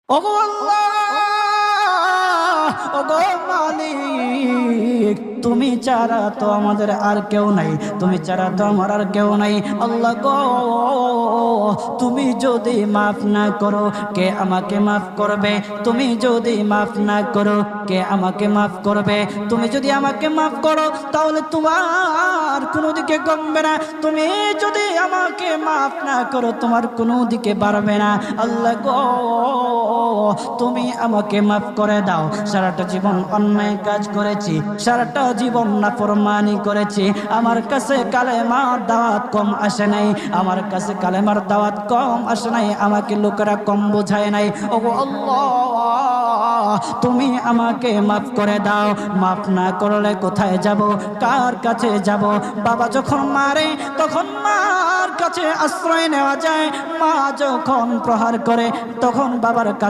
ওগো আল্লাহ, ওগো মালিক, তুমি ছাড়া তো আমাদের আর কেউ নাই, তুমি ছাড়া তো আমার আর কেউ নাই। আল্লাহ গো, তুমি যদি মাফ না করো কে আমাকে মাফ করবে? তুমি যদি মাফ না করো কে আমাকে মাফ করবে? তুমি যদি আমাকে মাফ করো তাহলে তোমার কোনো দিকে কমবে না, তুমি যদি আমাকে মাফ না করো তোমার কোনো দিকে বাড়বে না। আল্লাহ গো, তুমি আমাকে মাফ করে দাও। সারাটা জীবন অন্যায় কাজ করেছি, সারাটা জীবন নাফরমানি করেছি, আমার কাছে কালেমার দাওয়াত কম আসে নাই, আমার কাছে কালেমার দাওয়াত কম আসে নাই, আমাকে লোকেরা কম বোঝায় নাই। ওগো আল্লাহ, তুমি আমাকে মাফ করে দাও। মাফ না করলে কোথায় যাব, কার কাছে যাব? বাবা যখন মারে তখন মার কাছে আশ্রয় নেওয়া যায়, মা যখন প্রহার করে তখন বাবার কাছে